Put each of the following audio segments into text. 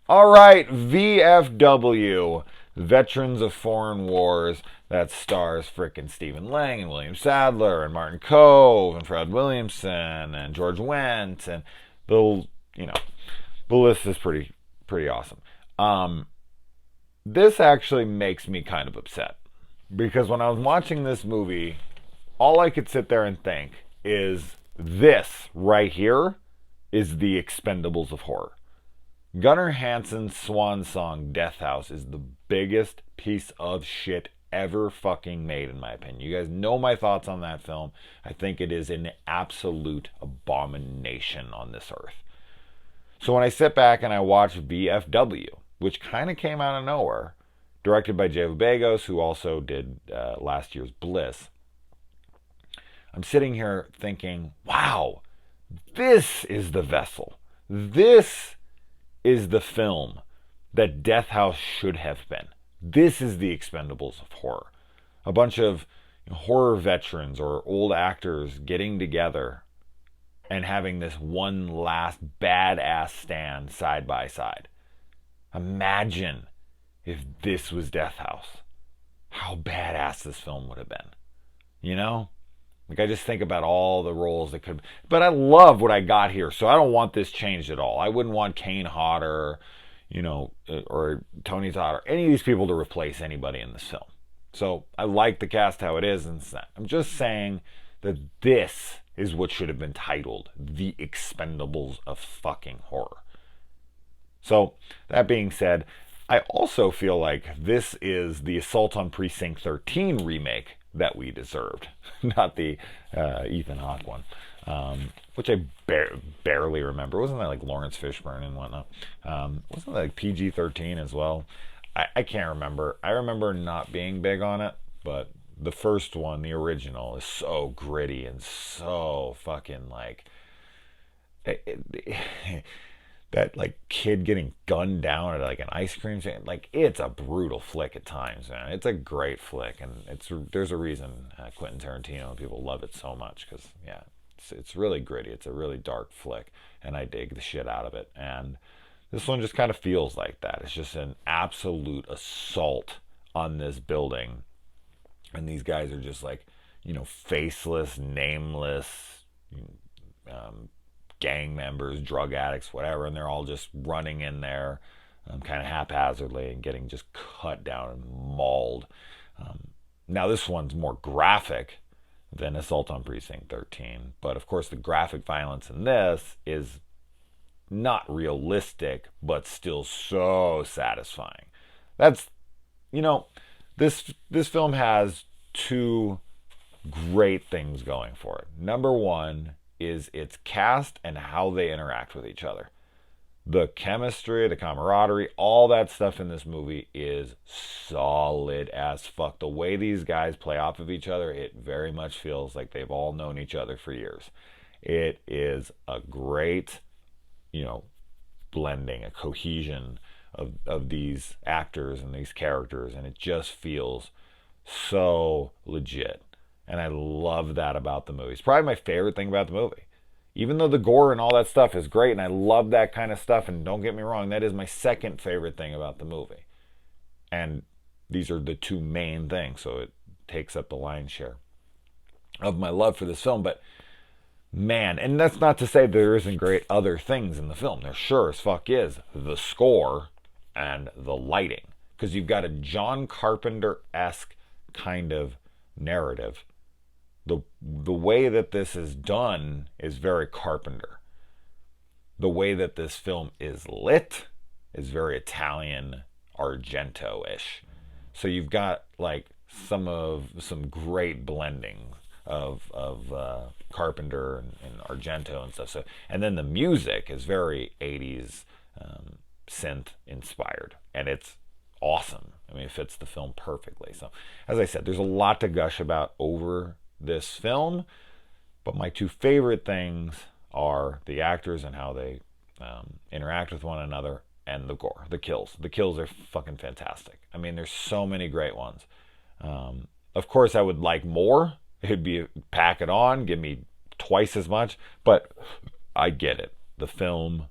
All right, VFW, Veterans of Foreign Wars, that stars frickin' Stephen Lang and William Sadler and Martin Kove and Fred Williamson and George Wendt and the you know the list is pretty awesome. Um, this actually makes me kind of upset because when I was watching this movie, all I could sit there and think is this right here is the Expendables of horror. Gunnar Hansen's swan song Death House is the biggest piece of shit ever fucking made, in my opinion. You guys know my thoughts on that film. I think it is an absolute abomination on this earth. So when I sit back and I watch VFW, which kind of came out of nowhere, directed by Jay Bagos, who also did last year's Bliss, I'm sitting here thinking, wow, this is the vessel. This is the film that Death House should have been. This is the Expendables of horror. A bunch of horror veterans or old actors getting together and having this one last badass stand side by side. Imagine if this was Death House. How badass this film would have been. You know? Like, I just think about all the roles that could. But I love what I got here, so I don't want this changed at all. I wouldn't want Kane Hodder, or Tony Todd, or any of these people to replace anybody in this film. So I like the cast how it is, and I'm just saying that this is what should have been titled The Expendables of fucking horror. So that being said, I also feel like this is the Assault on Precinct 13 remake that we deserved, not the Ethan Hawke one, which I barely remember. Wasn't that like Lawrence Fishburne and whatnot? Wasn't that like PG-13 as well? I can't remember. I remember not being big on it, but the first one, the original, is so gritty and so fucking like that like kid getting gunned down at like an ice cream stand. Like, it's a brutal flick at times, man. It's a great flick, and there's a reason Quentin Tarantino and people love it so much because yeah, it's really gritty. It's a really dark flick, and I dig the shit out of it. And this one just kind of feels like that. It's just an absolute assault on this building, and these guys are just like, faceless, nameless. Gang members, drug addicts, whatever, and they're all just running in there kind of haphazardly and getting just cut down and mauled. Now, this one's more graphic than Assault on Precinct 13, but of course, the graphic violence in this is not realistic, but still so satisfying. That's, this film has two great things going for it. Number one is its cast and how they interact with each other. The chemistry, the camaraderie, all that stuff in this movie is solid as fuck. The way these guys play off of each other, it very much feels like they've all known each other for years. It is a great, blending, a cohesion of these actors and these characters, and it just feels so legit. And I love that about the movie. It's probably my favorite thing about the movie. Even though the gore and all that stuff is great, and I love that kind of stuff, and don't get me wrong, that is my second favorite thing about the movie. And these are the two main things, so it takes up the lion's share of my love for this film. But man, and that's not to say there isn't great other things in the film. There sure as fuck is. The score and the lighting. Because you've got a John Carpenter-esque kind of narrative. The way that this is done is very Carpenter. The way that this film is lit is very Italian Argento-ish. So you've got like some great blending of Carpenter and Argento and stuff. So, and then the music is very 80s synth inspired, and it's awesome. I mean, it fits the film perfectly. So, as I said, there's a lot to gush about over this film, but my two favorite things are the actors and how they interact with one another, and the gore, the kills. The kills are fucking fantastic. I mean, there's so many great ones. Of course, I would like more. It'd be pack it on, give me twice as much, but I get it. The film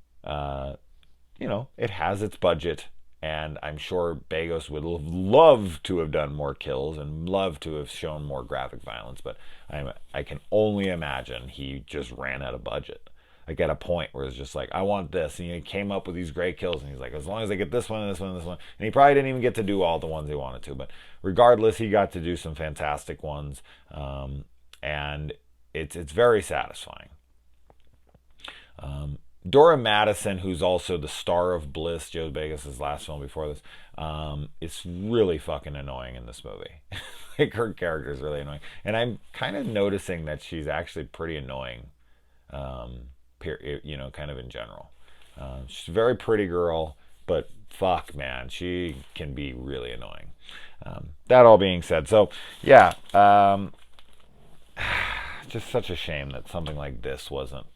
it has its budget, and I'm sure Begos would have loved to have done more kills and love to have shown more graphic violence, but I can only imagine he just ran out of budget. Like at a point where it's just like, I want this, and he came up with these great kills, and he's like, as long as I get this one and this one and this one, and he probably didn't even get to do all the ones he wanted to, but regardless, he got to do some fantastic ones, and it's very satisfying. Dora Madison, who's also the star of Bliss, Joe Begos' last film before this, is really fucking annoying in this movie. Like, her character is really annoying. And I'm kind of noticing that she's actually pretty annoying, kind of in general. She's a very pretty girl, but fuck, man, she can be really annoying. That all being said, so, yeah, just such a shame that something like this wasn't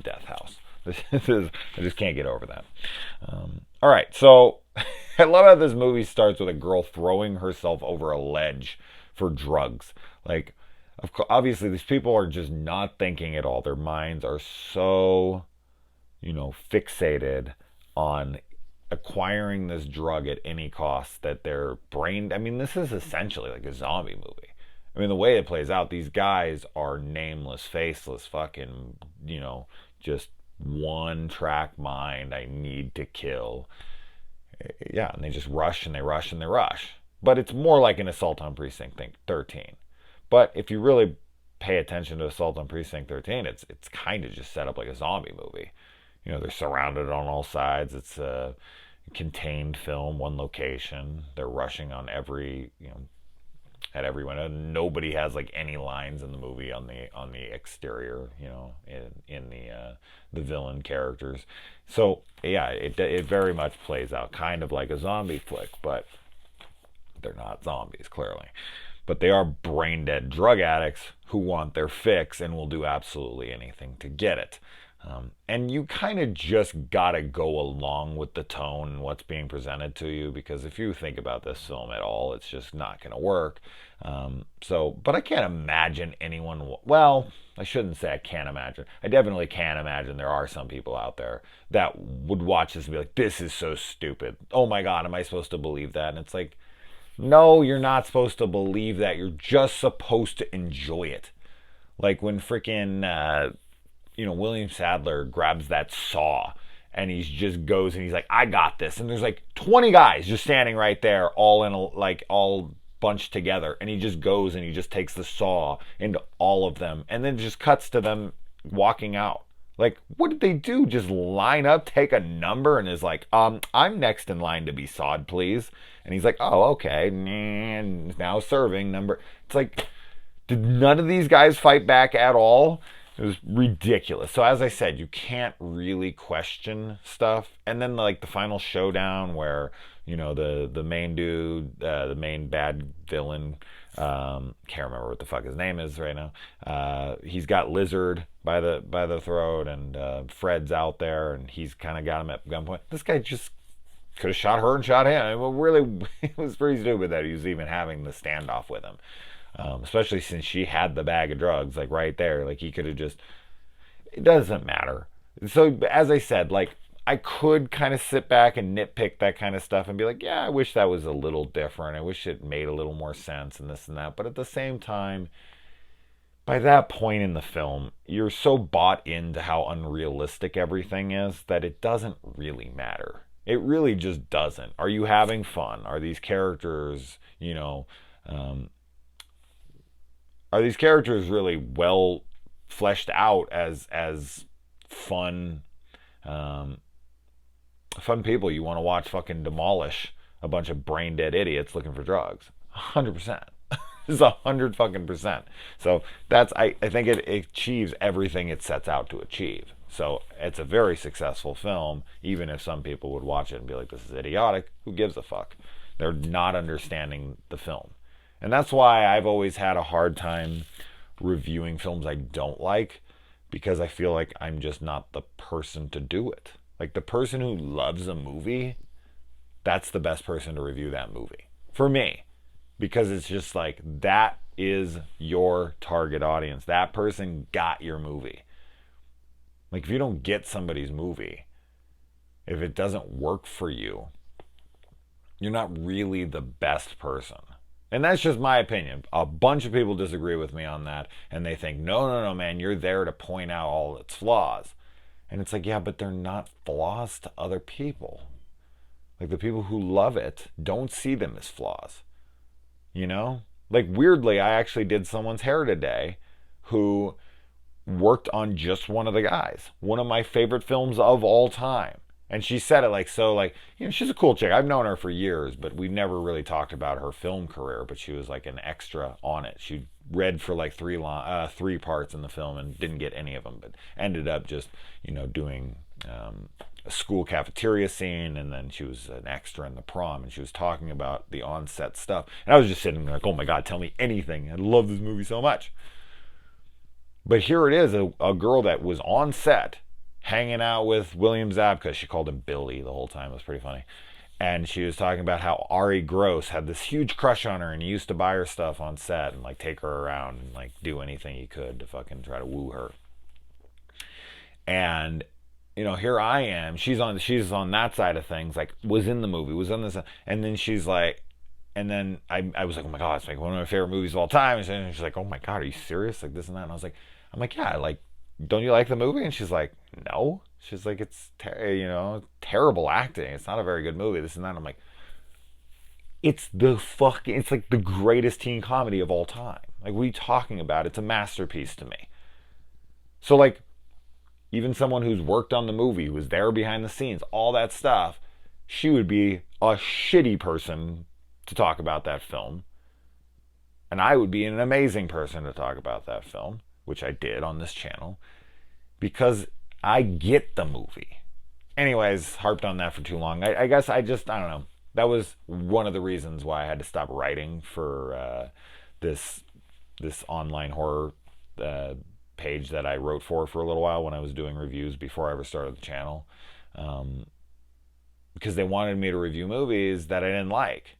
Death House. I just can't get over that. All right, so I love how this movie starts with a girl throwing herself over a ledge for drugs. Like, obviously, these people are just not thinking at all. Their minds are so, fixated on acquiring this drug at any cost that their brain. I mean, this is essentially like a zombie movie. I mean, the way it plays out, these guys are nameless, faceless, fucking, just one track mind. I need to kill. Yeah, and they just rush and they rush and they rush. But it's more like an Assault on Precinct 13. But if you really pay attention to Assault on Precinct 13, it's kind of just set up like a zombie movie. They're surrounded on all sides. It's a contained film, one location. They're rushing on at every window. Nobody has like any lines in the movie on the exterior, in the villain characters. So yeah, it very much plays out kind of like a zombie flick, but they're not zombies clearly. But they are brain dead drug addicts who want their fix and will do absolutely anything to get it. And you kind of just gotta go along with the tone and what's being presented to you, because if you think about this film at all, it's just not gonna work. But I can't imagine anyone. Well, I shouldn't say I can't imagine. I definitely can't imagine there are some people out there that would watch this and be like, "This is so stupid. Oh my god, am I supposed to believe that?" And it's like, no, you're not supposed to believe that. You're just supposed to enjoy it. Like when freaking William Sadler grabs that saw and he just goes and he's like, I got this. And there's like 20 guys just standing right there, all bunched together. And he just goes and he just takes the saw into all of them. And then just cuts to them walking out. Like, what did they do? Just line up, take a number, and is like, I'm next in line to be sawed, please. And he's like, oh, okay. And now serving number. It's like, did none of these guys fight back at all? It was ridiculous. So as I said, you can't really question stuff. And then like the final showdown where, the main dude, the main bad villain, can't remember what the fuck his name is right now. He's got Lizard by the throat, and Fred's out there, and he's kind of got him at gunpoint. This guy just could have shot her and shot him. I mean, really, it was pretty stupid that he was even having the standoff with him. Especially since she had the bag of drugs, like right there. Like he could have just, it doesn't matter. So as I said, like I could kind of sit back and nitpick that kind of stuff and be like, yeah, I wish that was a little different. I wish it made a little more sense and this and that. But at the same time, by that point in the film, you're so bought into how unrealistic everything is that it doesn't really matter. It really just doesn't. Are you having fun? Are these characters, are these characters really well fleshed out as fun people you want to watch fucking demolish a bunch of brain dead idiots looking for drugs? 100%. This is 100 fucking percent. So I think it achieves everything it sets out to achieve. So it's a very successful film, even if some people would watch it and be like, this is idiotic. Who gives a fuck? They're not understanding the film. And that's why I've always had a hard time reviewing films I don't like, because I feel like I'm just not the person to do it. Like the person who loves a movie, that's the best person to review that movie. For me. Because it's just like, that is your target audience. That person got your movie. Like if you don't get somebody's movie, if it doesn't work for you, you're not really the best person. And that's just my opinion. A bunch of people disagree with me on that, and they think, no, no, no, man, you're there to point out all its flaws. And it's like, yeah, but they're not flaws to other people. Like, the people who love it don't see them as flaws. You know? Like, weirdly, I actually did someone's hair today who worked on just one of the guys. One of my favorite films of all time. And she said it like so, like, you know, she's a cool chick. I've known her for years, but we never really talked about her film career. But she was like an extra on it. She read for like three parts in the film and didn't get any of them, but ended up just, you know, doing a school cafeteria scene, and then she was an extra in the prom, and she was talking about the on-set stuff. And I was just sitting there like, oh my God, tell me anything. I love this movie so much. But here it is, a girl that was on set hanging out with William Zabka. She called him Billy the whole time. It was pretty funny. And she was talking about how Ari Gross had this huge crush on her, and he used to buy her stuff on set and like take her around and like do anything he could to fucking try to woo her. And you know, here I am. She's on that side of things. Like, was in the movie, was on this, and then she's like, and then I was like, oh my God, it's like one of my favorite movies of all time. And she's like, oh my God, are you serious? Like this and that. And I was like, I'm like, yeah, like, don't you like the movie? And she's like, no. She's like, it's terrible acting. It's not a very good movie. This and that. And I'm like, it's like the greatest teen comedy of all time. Like, what are you talking about? It's a masterpiece to me. So like, even someone who's worked on the movie, who was there behind the scenes, all that stuff, she would be a shitty person to talk about that film. And I would be an amazing person to talk about that film, which I did on this channel, because I get the movie. Anyways, harped on that for too long. I guess I don't know. That was one of the reasons why I had to stop writing for this online horror page that I wrote for a little while when I was doing reviews before I ever started the channel. Because they wanted me to review movies that I didn't like.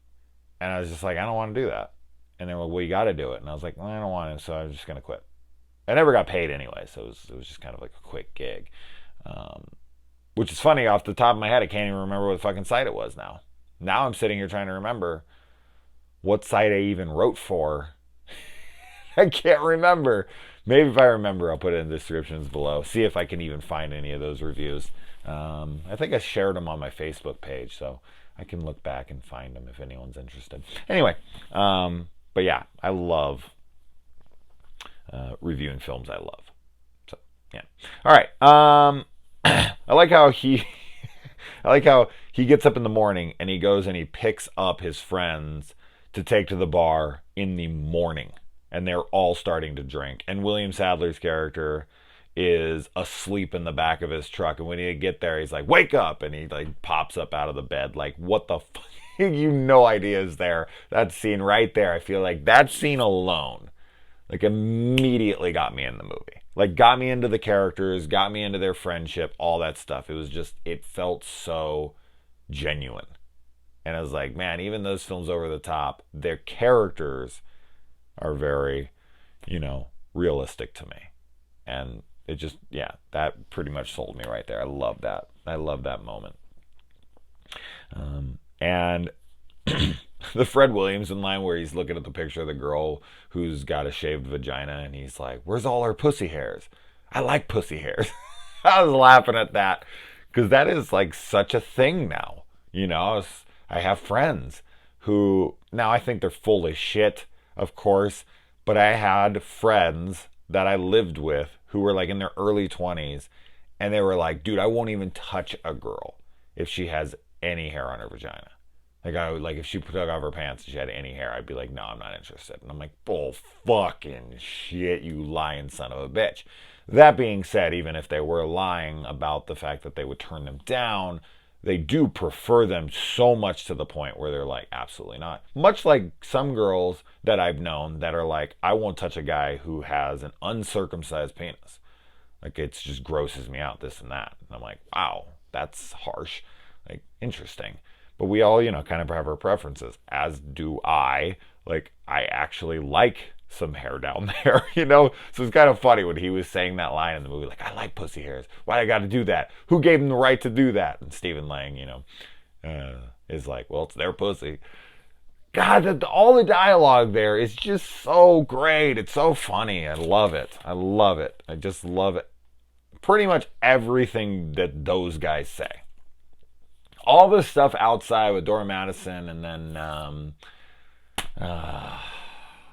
And I was just like, I don't want to do that. And they were like, well, you got to do it. And I was like, well, I don't want to, so I'm just going to quit. I never got paid anyway, so it was just kind of like a quick gig. Which is funny, off the top of my head, I can't even remember what fucking site it was now. Now I'm sitting here trying to remember what site I even wrote for. I can't remember. Maybe if I remember, I'll put it in the descriptions below. See if I can even find any of those reviews. I think I shared them on my Facebook page, so I can look back and find them if anyone's interested. Anyway, but yeah, I love reviewing films I love. So yeah. All right. I like how he gets up in the morning and he goes and he picks up his friends to take to the bar in the morning, and they're all starting to drink. And William Sadler's character is asleep in the back of his truck, and when he get there, he's like, "Wake up!" and he like pops up out of the bed. Like, what the fuck? You no idea is there. That scene right there. I feel like that scene alone, like, immediately got me in the movie. Like, got me into the characters, got me into their friendship, all that stuff. It was just, it felt so genuine. And I was like, man, even those films over the top, their characters are very, realistic to me. And it just, yeah, that pretty much sold me right there. I love that. I love that moment. And the Fred Williamson line where he's looking at the picture of the girl who's got a shaved vagina, and he's like, where's all her pussy hairs? I like pussy hairs. I was laughing at that because that is like such a thing now. I have friends who, now I think they're full of shit, of course, but I had friends that I lived with who were like in their early 20s, and they were like, dude, I won't even touch a girl if she has any hair on her vagina. Like, I would, like, if she took off her pants and she had any hair, I'd be like, no, I'm not interested. And I'm like, oh, fucking shit, you lying son of a bitch. That being said, even if they were lying about the fact that they would turn them down, they do prefer them so much to the point where they're like, absolutely not. Much like some girls that I've known that are like, I won't touch a guy who has an uncircumcised penis. Like, it just grosses me out, this and that. And I'm like, wow, that's harsh. Like, interesting. But we all, kind of have our preferences, as do I. Like, I actually like some hair down there, you know? So it's kind of funny when he was saying that line in the movie, like, I like pussy hairs. Why I got to do that? Who gave him the right to do that? And Stephen Lang, is like, well, it's their pussy. God, all the dialogue there is just so great. It's so funny. I love it. I love it. I just love it. Pretty much everything that those guys say. All the stuff outside with Dora Madison, and then I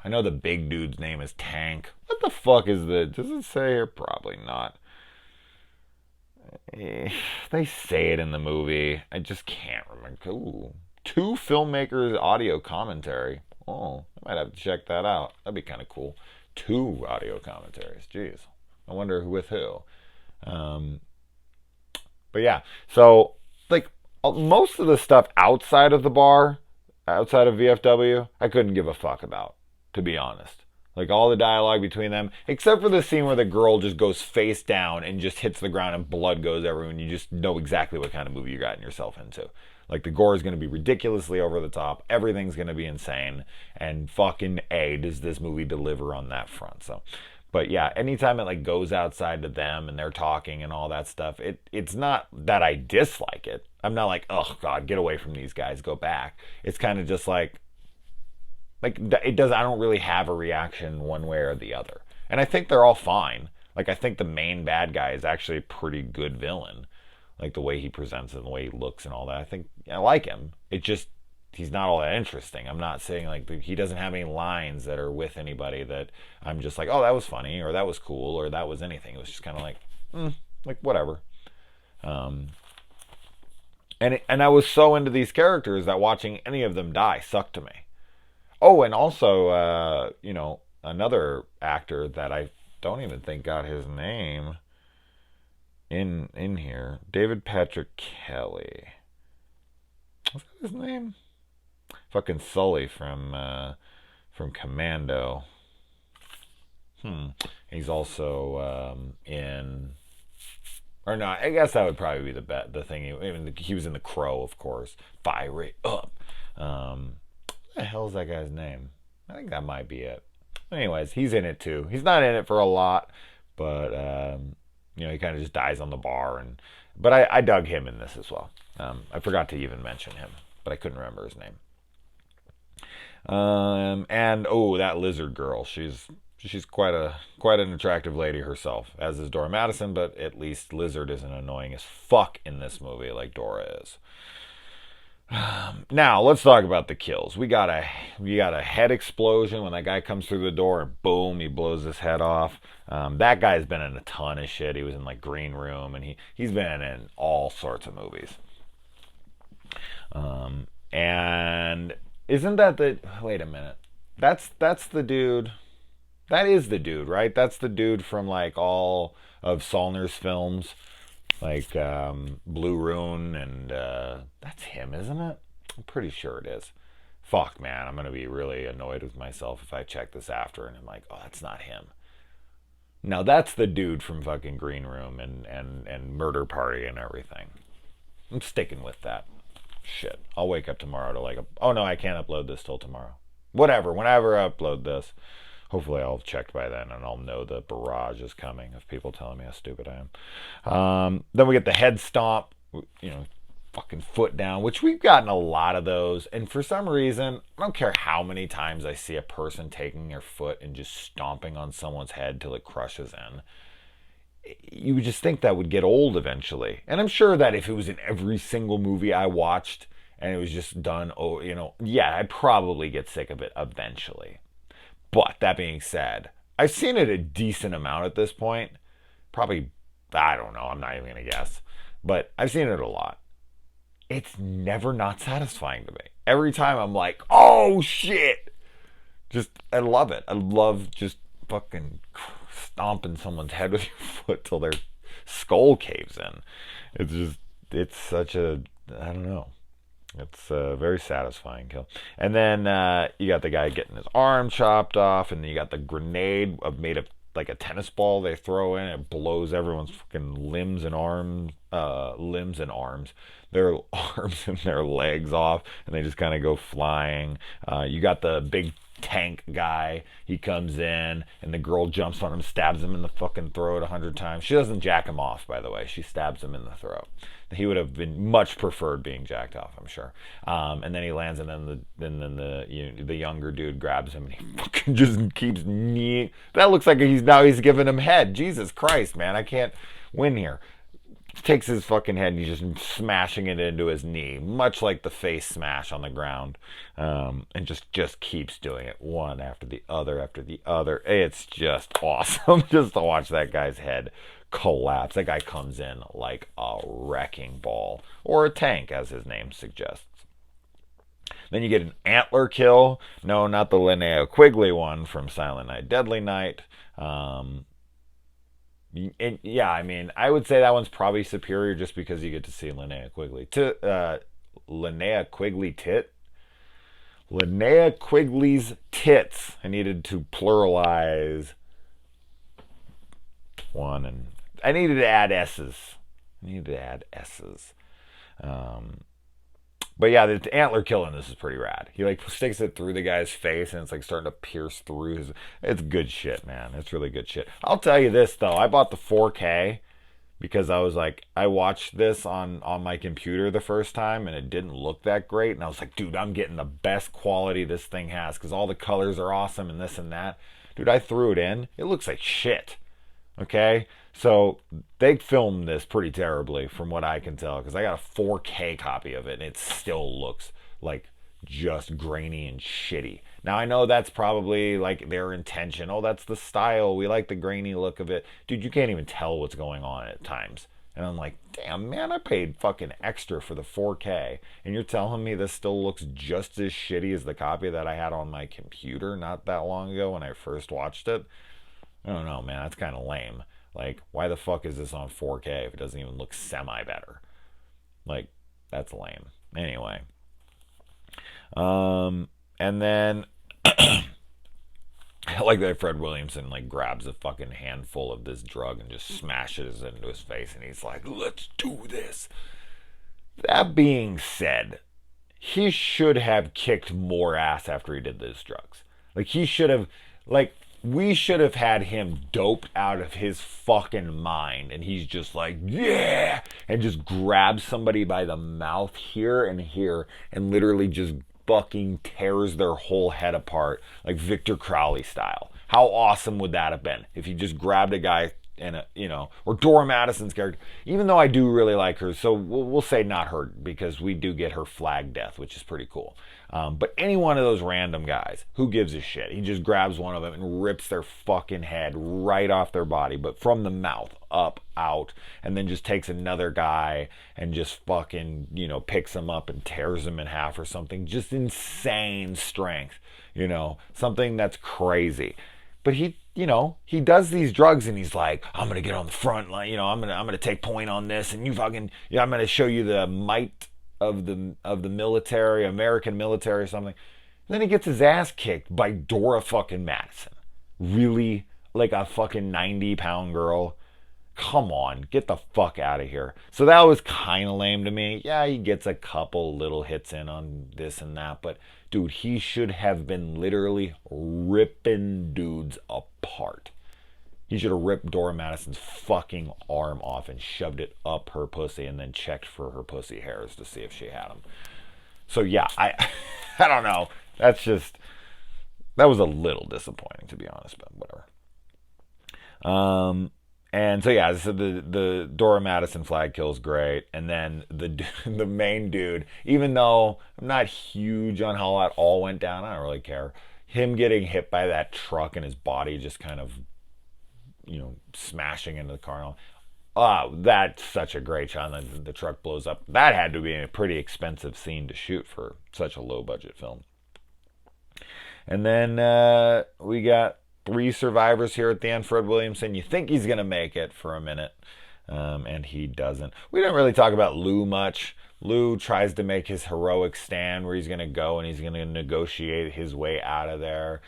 know the big dude's name is Tank. What the fuck is the? Does it say here? Probably not. They say it in the movie. I just can't remember. Ooh. 2 filmmakers audio commentary. Oh, I might have to check that out. That'd be kind of cool. 2 audio commentaries. Jeez. I wonder with who. But yeah. So, like, most of the stuff outside of the bar, outside of VFW, I couldn't give a fuck about, to be honest. Like, all the dialogue between them, except for the scene where the girl just goes face down and just hits the ground and blood goes everywhere, and you just know exactly what kind of movie you're getting yourself into. Like, the gore is going to be ridiculously over the top. Everything's going to be insane. And fucking A, does this movie deliver on that front. So, but yeah, anytime it like goes outside to them and they're talking and all that stuff, it's not that I dislike it. I'm not like, oh God, get away from these guys, go back. It's kind of just like it does. I don't really have a reaction one way or the other. And I think they're all fine. Like, I think the main bad guy is actually a pretty good villain. Like, the way he presents it and the way he looks and all that. I like him. It just, he's not all that interesting. I'm not saying, like, he doesn't have any lines that are with anybody that I'm just like, oh, that was funny, or that was cool, or that was anything. It was just kind of like, whatever. And I was so into these characters that watching any of them die sucked to me. Oh, and also, another actor that I don't even think got his name in here, David Patrick Kelly. What's his name? Fucking Sully from Commando. He's also in, or no, I guess that would probably be the thing. He was in The Crow, of course. Fire it up. What the hell's that guy's name? I think that might be it. Anyways, he's in it too. He's not in it for a lot, but he kind of just dies on the bar. But I dug him in this as well. I forgot to even mention him, but I couldn't remember his name. And that lizard girl. She's quite an attractive lady herself, as is Dora Madison. But at least Lizard isn't annoying as fuck in this movie like Dora is. Now let's talk about the kills. We got a head explosion when that guy comes through the door and boom, he blows his head off. That guy's been in a ton of shit. He was in like Green Room, and he's been in all sorts of movies. And isn't that the? Wait a minute. That's the dude. That is the dude, right? That's the dude from like all of Saulner's films. Like Blue Ruin, and that's him, isn't it? I'm pretty sure it is. Fuck, man, I'm going to be really annoyed with myself if I check this after and I'm like, oh, that's not him. Now, that's the dude from fucking Green Room and Murder Party and everything. I'm sticking with that. Shit. I'll wake up tomorrow to like, oh no, I can't upload this till tomorrow. Whatever, whenever I upload this. Hopefully I'll have checked by then and I'll know the barrage is coming of people telling me how stupid I am. Then we get the head stomp, fucking foot down, which we've gotten a lot of those. And for some reason, I don't care how many times I see a person taking their foot and just stomping on someone's head till it crushes in. You would just think that would get old eventually. And I'm sure that if it was in every single movie I watched and it was just done, I'd probably get sick of it eventually. But that being said, I've seen it a decent amount at this point. Probably, I don't know, I'm not even going to guess. But I've seen it a lot. It's never not satisfying to me. Every time I'm like, oh shit! I love it. I love just fucking stomping someone's head with your foot till their skull caves in. It's such a, I don't know. It's a very satisfying kill. And then you got the guy getting his arm chopped off, and then you got the grenade made of like a tennis ball they throw in. It blows everyone's fucking limbs and arms, their arms and their legs off, and they just kind of go flying. You got the big tank guy. He comes in, and the girl jumps on him, stabs him in the fucking throat 100 times. She doesn't jack him off, by the way. She stabs him in the throat. He would have been much preferred being jacked off, I'm sure. And then he lands, and then the younger dude grabs him, and he fucking just keeps that looks like he's giving him head. Jesus Christ, man, I can't win here. Takes his fucking head and he's just smashing it into his knee, much like the face smash on the ground, and just keeps doing it one after the other after the other. It's just awesome just to watch that guy's head collapse. That guy comes in like a wrecking ball, or a tank, as his name suggests. Then you get an antler kill. No, not the Linnea Quigley one from Silent Night, Deadly Night. Yeah, I mean, I would say that one's probably superior just because you get to see Linnea Quigley. Linnea Quigley tit? Linnea Quigley's tits. I needed to pluralize one, and I needed to add S's. But yeah, the antler kill in this is pretty rad. He like sticks it through the guy's face, and it's like starting to pierce through his. It's good shit, man. It's really good shit. I'll tell you this though, I bought the 4K because I was like, I watched this on my computer the first time, and it didn't look that great, and I was like, dude, I'm getting the best quality this thing has because all the colors are awesome and this and that. Dude, I threw it in. It looks like shit. Okay, so they filmed this pretty terribly from what I can tell, because I got a 4K copy of it and it still looks like just grainy and shitty. Now I know that's probably like their intention. Oh, that's the style. We like the grainy look of it. Dude, you can't even tell what's going on at times. And I'm like, damn, man, I paid fucking extra for the 4K. And you're telling me this still looks just as shitty as the copy that I had on my computer not that long ago when I first watched it? I don't know, man. That's kind of lame. Like, why the fuck is this on 4K if it doesn't even look semi-better? Like, that's lame. Anyway. And then I like that Fred Williamson like grabs a fucking handful of this drug and just smashes it into his face, and he's like, let's do this. That being said, he should have kicked more ass after he did those drugs. Like, he should have, like, we should have had him doped out of his fucking mind, and he's just like, yeah, and just grabs somebody by the mouth here and literally just fucking tears their whole head apart, like Victor Crowley style. How awesome would that have been if he just grabbed a guy and or Dora Madison's character, even though I do really like her, so we'll say not her, because we do get her flag death, which is pretty cool. But any one of those random guys, who gives a shit? He just grabs one of them and rips their fucking head right off their body, but from the mouth up, out, and then just takes another guy and just fucking, picks him up and tears him in half or something. Just insane strength, something that's crazy. But he does these drugs and he's like, I'm going to get on the front line, I'm going to take point on this, and I'm going to show you the might of the military, American military or something. And then he gets his ass kicked by Dora fucking Madison. Really? Like a fucking 90-pound girl? Come on, get the fuck out of here. So that was kind of lame to me. Yeah, he gets a couple little hits in on this and that, but dude, he should have been literally ripping dudes apart. He should have ripped Dora Madison's fucking arm off and shoved it up her pussy and then checked for her pussy hairs to see if she had them. So yeah, I don't know. That was a little disappointing, to be honest, but whatever. And so yeah, so the Dora Madison flag kill is great, and then the main dude, even though I'm not huge on how that all went down, I don't really care. Him getting hit by that truck and his body just kind of, smashing into the car. That's such a great shot. And the truck blows up. That had to be a pretty expensive scene to shoot for such a low budget film. And then we got 3 survivors here at the end. Fred Williamson, you think he's going to make it for a minute, and he doesn't. We didn't really talk about Lou much. Lou tries to make his heroic stand where he's going to go and he's going to negotiate his way out of there.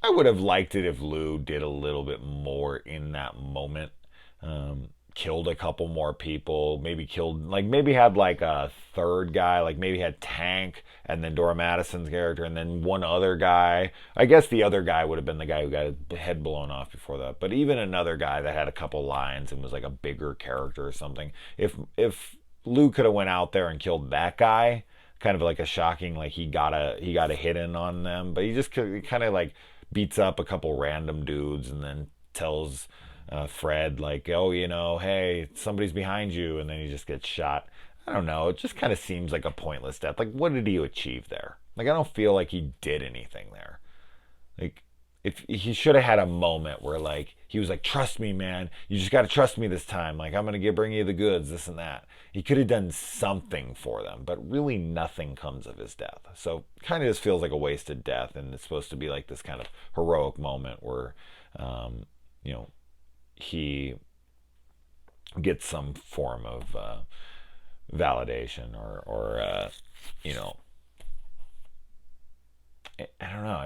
I would have liked it if Lou did a little bit more in that moment. killed a couple more people, maybe had like a third guy, like maybe had Tank and then Dora Madison's character and then one other guy. I guess the other guy would have been the guy who got his head blown off before that. But even another guy that had a couple lines and was like a bigger character or something. If Lou could have went out there and killed that guy, kind of like a shocking, like he got a hit in on them, but he kind of like beats up a couple random dudes and then tells Fred like, oh, hey, somebody's behind you, and then he just gets shot. I don't know. It just kind of seems like a pointless death. Like, what did he achieve there? Like, I don't feel like he did anything there. Like, if he should have had a moment where like he was like, trust me, man, you just got to trust me this time, like I'm gonna bring you the goods, this and that. He could have done something for them, but really nothing comes of his death. So kind of just feels like a wasted death, and it's supposed to be like this kind of heroic moment where he gets some form of validation or I don't know.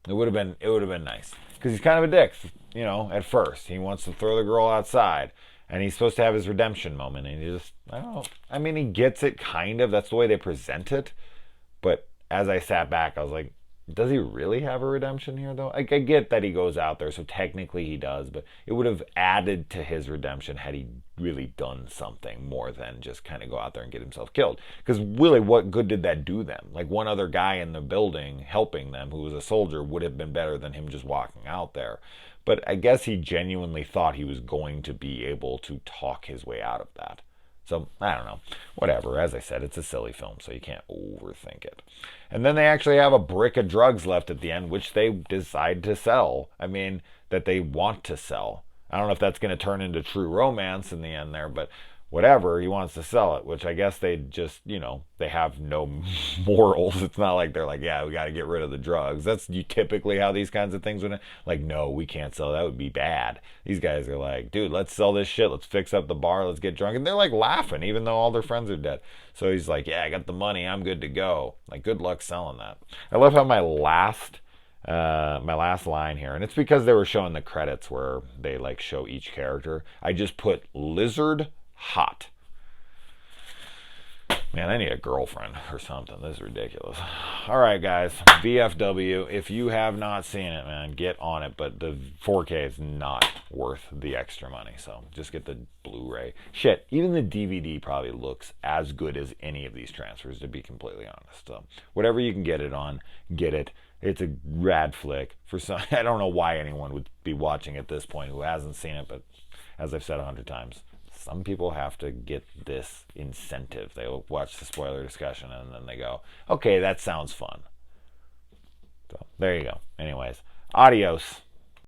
It would have been nice, because he's kind of a dick, at first he wants to throw the girl outside, and he's supposed to have his redemption moment, and I don't know. I mean, he gets it kind of. That's the way they present it. But as I sat back, I was like, does he really have a redemption here, though? I get that he goes out there, so technically he does, but it would have added to his redemption had he really done something more than just kind of go out there and get himself killed. Because really, what good did that do them? Like, one other guy in the building helping them, who was a soldier, would have been better than him just walking out there. But I guess he genuinely thought he was going to be able to talk his way out of that. So, I don't know. Whatever. As I said, it's a silly film, so you can't overthink it. And then they actually have a brick of drugs left at the end, which they decide to sell. I mean, that they want to sell. I don't know if that's going to turn into true romance in the end there, but whatever, he wants to sell it, which I guess they just, they have no morals. It's not like they're like, yeah, we got to get rid of the drugs. That's typically how these kinds of things would, like, no, we can't sell. That would be bad. These guys are like, dude, let's sell this shit. Let's fix up the bar. Let's get drunk. And they're like laughing, even though all their friends are dead. So he's like, yeah, I got the money. I'm good to go. Like, good luck selling that. I love how my last line here, and it's because they were showing the credits where they like show each character. I just put lizard hot. Man, I need a girlfriend or something. This is ridiculous. All right, guys. VFW. If you have not seen it, man, get on it. But the 4K is not worth the extra money. So just get the Blu-ray. Shit, even the DVD probably looks as good as any of these transfers, to be completely honest. So whatever you can get it on, get it. It's a rad flick. For some, I don't know why anyone would be watching at this point who hasn't seen it, but as I've said 100 times, some people have to get this incentive. They watch the spoiler discussion and then they go, okay, that sounds fun. So there you go. Anyways, adios.